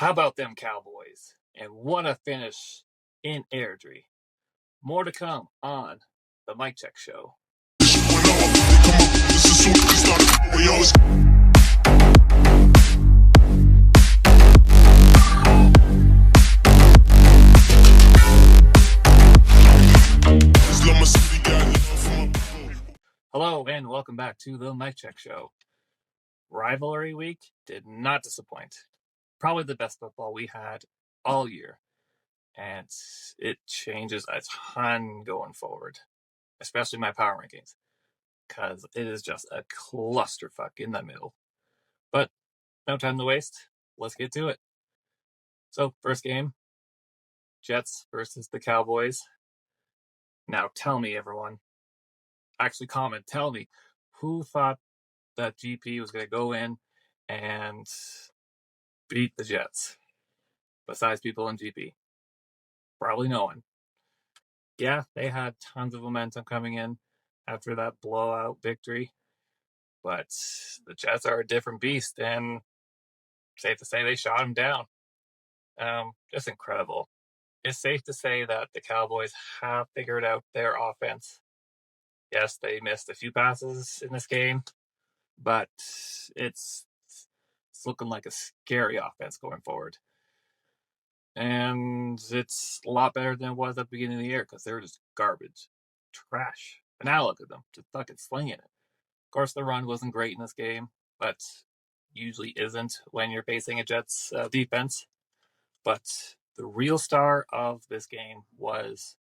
How about them Cowboys? And what a finish in Airdrie. More to come on the Mic Check Show. Hello and welcome back to the Mic Check Show. Rivalry week did not disappoint. Probably the best football we had all year. And it changes a ton going forward, especially my power rankings, because it is just a clusterfuck in the middle. But no time to waste. Let's get to it. So, first game, Jets versus the Cowboys. Now tell me, everyone, actually comment, tell me, who thought that GP was going to go in and beat the Jets, besides people in GP? Probably no one. Yeah, they had tons of momentum coming in after that blowout victory, but the Jets are a different beast, and safe to say they shot them down. Just incredible. It's safe to say that the Cowboys have figured out their offense. Yes, they missed a few passes in this game, but it's looking like a scary offense going forward. And it's a lot better than it was at the beginning of the year, because they were just garbage, trash. And now look at them, just fucking slinging it. Of course, the run wasn't great in this game, but usually isn't when you're facing a Jets defense. But the real star of this game was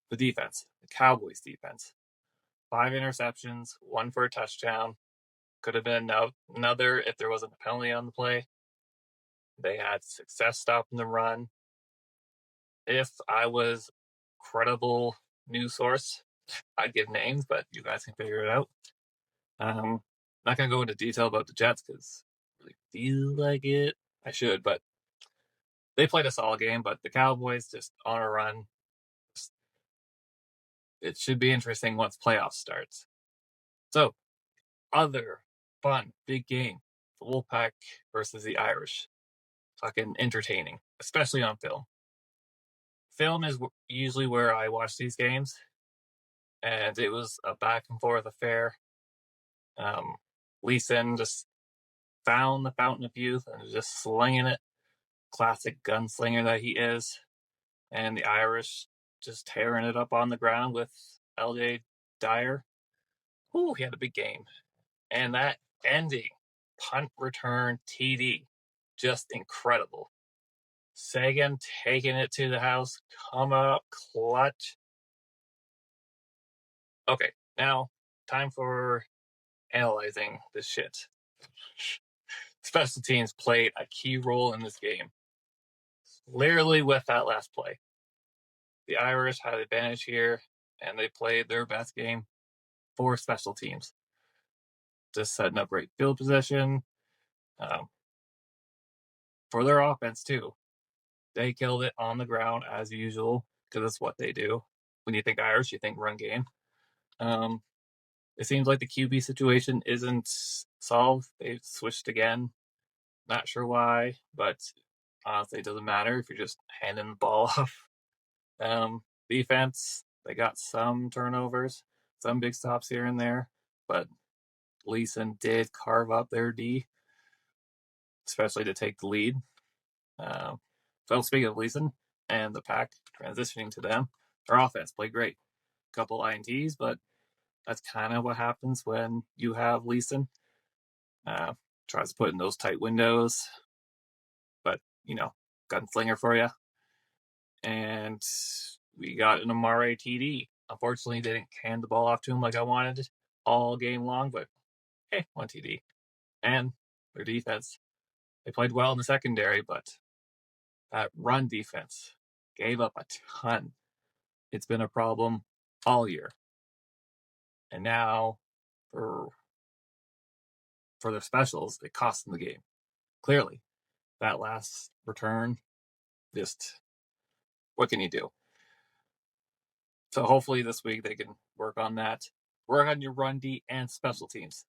the defense, the Cowboys defense. 5 interceptions, 1 for a touchdown. Could have been another if there wasn't a penalty on the play. They had success stopping the run. If I was a credible news source, I'd give names, but you guys can figure it out. I'm not going to go into detail about the Jets because I really feel like it. I should, but they played a solid game, but the Cowboys just on a run. It should be interesting once playoffs starts. So, other fun, big game. The Wolfpack versus the Irish. Fucking entertaining, especially on film. Film is usually where I watch these games, and it was a back and forth affair. Leeson just found the fountain of youth and was just slinging it. Classic gunslinger that he is. And the Irish just tearing it up on the ground with LJ Dyer. Ooh, he had a big game. And that ending, punt return TD, just incredible. Sagan taking it to the house, come up clutch. Okay, now time for analyzing this shit. Special teams played a key role in this game. Clearly with that last play. The Irish had advantage here, and they played their best game for special teams. Just setting up great field position. For their offense, too. They killed it on the ground, as usual, because that's what they do. When you think Irish, you think run game. It seems like the QB situation isn't solved. They've switched again. Not sure why, but honestly, it doesn't matter if you're just handing the ball off. Defense, they got some turnovers, some big stops here and there, but Leeson did carve up their D, especially to take the lead. So speaking of Leeson and the pack transitioning to them, their offense played great. A couple INTs, but that's kind of what happens when you have Leeson. Tries to put in those tight windows, but, gunslinger for you. And we got an Amare TD. Unfortunately, they didn't hand the ball off to him like I wanted all game long, but hey, 1 TD. And their defense, they played well in the secondary, but that run defense gave up a ton. It's been a problem all year. And now, for the specials, it cost them the game. Clearly, that last return, just, what can you do? So hopefully this week they can work on that. Work on your run D and special teams.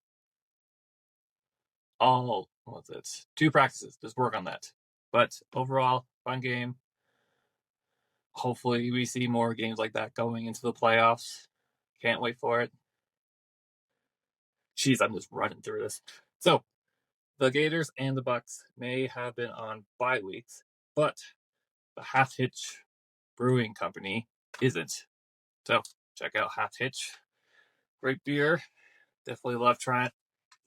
2 practices. Just work on that. But overall, fun game. Hopefully we see more games like that going into the playoffs. Can't wait for it. Jeez, I'm just running through this. So, the Gators and the Bucks may have been on bye weeks, but the Hitch Brewing Company isn't. So, check out Hitch. Great beer. Definitely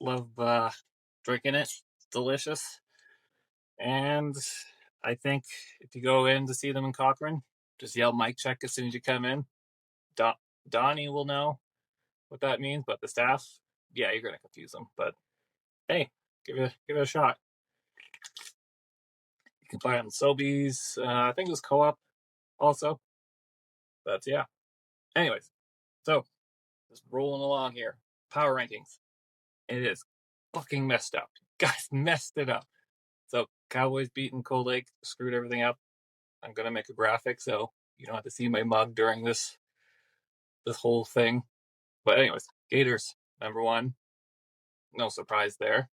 love drinking it. It's delicious. And I think if you go in to see them in Cochrane, just yell mic check as soon as you come in. Donnie will know what that means, but the staff, yeah, you're gonna confuse them. But hey, give it a shot. You can buy it on Sobeys. I think it was Co-op also. But yeah. Anyways, so just rolling along here. Power rankings. It is fucking messed up. Guys messed it up. So Cowboys beating Cold Lake screwed everything up. I'm gonna make a graphic so you don't have to see my mug during this whole thing. But anyways, Gators number 1. No surprise there.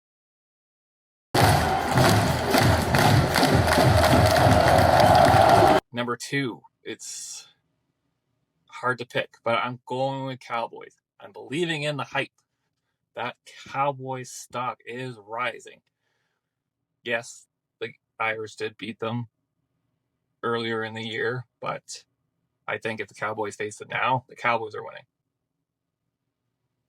Number 2, it's hard to pick, but I'm going with Cowboys. I'm believing in the hype. That Cowboys stock is rising. Yes, the Irish did beat them earlier in the year, but I think if the Cowboys face it now, the Cowboys are winning.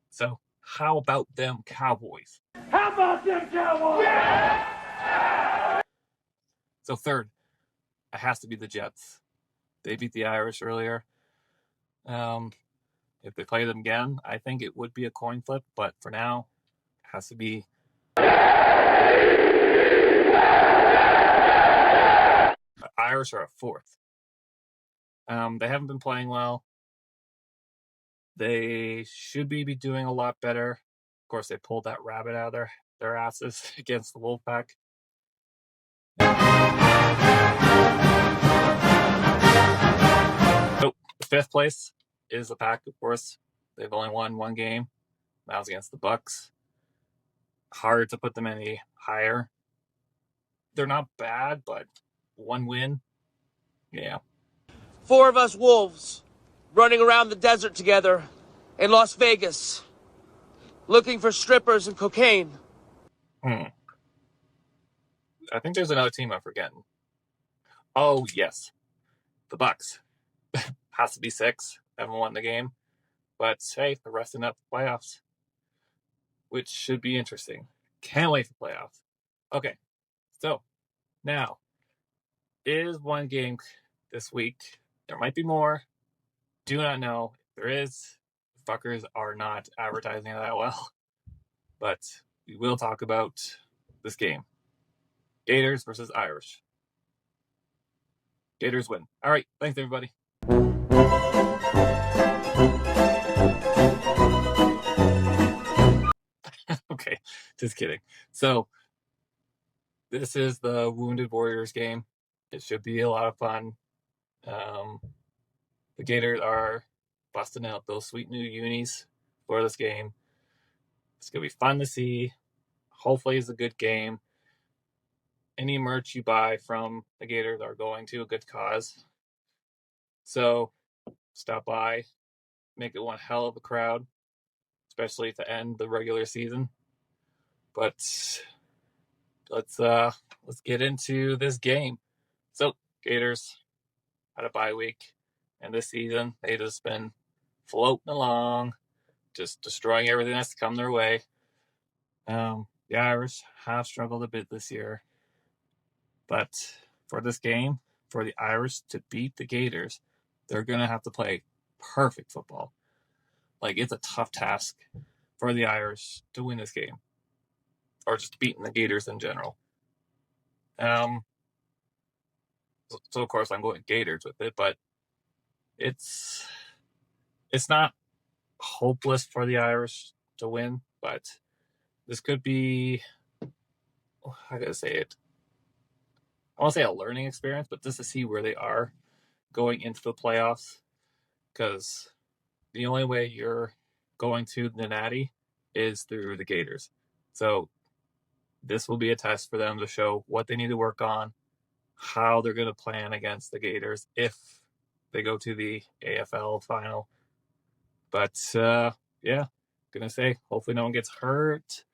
So, how about them Cowboys? How about them Cowboys? Yeah! So, third, it has to be the Jets. They beat the Irish earlier. If they play them again, I think it would be a coin flip, but for now, it has to be. Irish are at 4th. They haven't been playing well. They should be doing a lot better. Of course, they pulled that rabbit out of their asses against the Wolfpack. So, the 5th place is the Pack, of course. They've only won 1 game. That was against the Bucks. Hard to put them any higher. They're not bad, but 1 win, yeah. 4 of us wolves running around the desert together in Las Vegas, looking for strippers and cocaine. I think there's another team I'm forgetting. Oh, yes. The Bucks. Has to be 6. Haven't won the game. But, hey, they're resting up the playoffs, which should be interesting. Can't wait for playoffs. Okay, so now, is 1 game this week. There might be more. Do not know. If there is, fuckers are not advertising that well. But we will talk about this game. Gators versus Irish. Gators win. All right, thanks, everybody. Okay, just kidding. So, this is the Wounded Warriors game. It should be a lot of fun. The Gators are busting out those sweet new unis for this game. It's going to be fun to see. Hopefully, it's a good game. Any merch you buy from the Gators are going to a good cause. So, stop by, make it one hell of a crowd, especially to end the regular season. But let's get into this game. So, Gators had a bye week, and this season they just been floating along, just destroying everything that's come their way. The Irish have struggled a bit this year, but for this game, for the Irish to beat the Gators, they're gonna have to play perfect football. Like, it's a tough task for the Irish to win this game, or just beating the Gators in general. So of course I'm going Gators with it, but it's not hopeless for the Irish to win, but this could be, how can I say it? I want to say a learning experience, but just to see where they are going into the playoffs, because the only way you're going to the Natty is through the Gators. So this will be a test for them to show what they need to work on how they're going to plan against the Gators if they go to the AFL final. But yeah, gonna say hopefully no one gets hurt.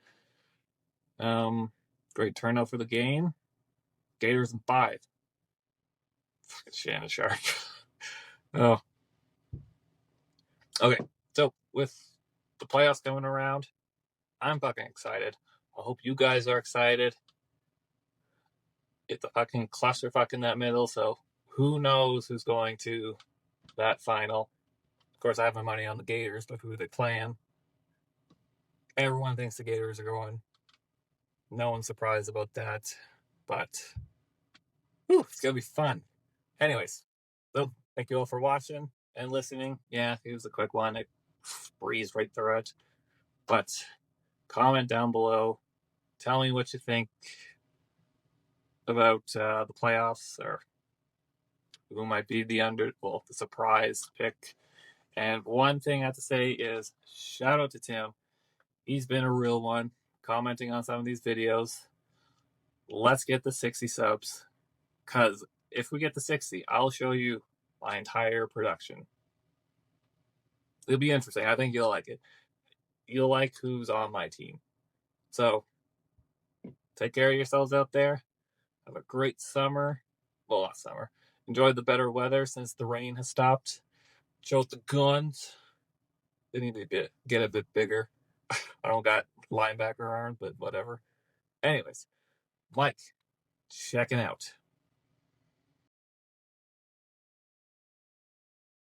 Great turnout for the game. Gators in 5. Fucking Shannon Sharp. Oh, okay. So with the playoffs coming around, I'm fucking excited. I hope you guys are excited. It's a fucking clusterfuck in that middle, so who knows who's going to that final. Of course, I have my money on the Gators, but who are they playing? Everyone thinks the Gators are going. No one's surprised about that, but it's going to be fun. Anyways, so thank you all for watching and listening. Yeah, it was a quick one. It breezed right through it. But comment down below. Tell me what you think about the playoffs, or who might be the surprise pick. And one thing I have to say is shout out to Tim. He's been a real one, commenting on some of these videos. Let's get the 60 subs, because if we get the 60, I'll show you my entire production. It'll be interesting. I think you'll like it. You'll like who's on my team. So take care of yourselves out there. Have a great summer. Well, not summer. Enjoy the better weather since the rain has stopped. Show the guns. They need to get a bit bigger. I don't got linebacker arms, but whatever. Anyways, Mike, checking out.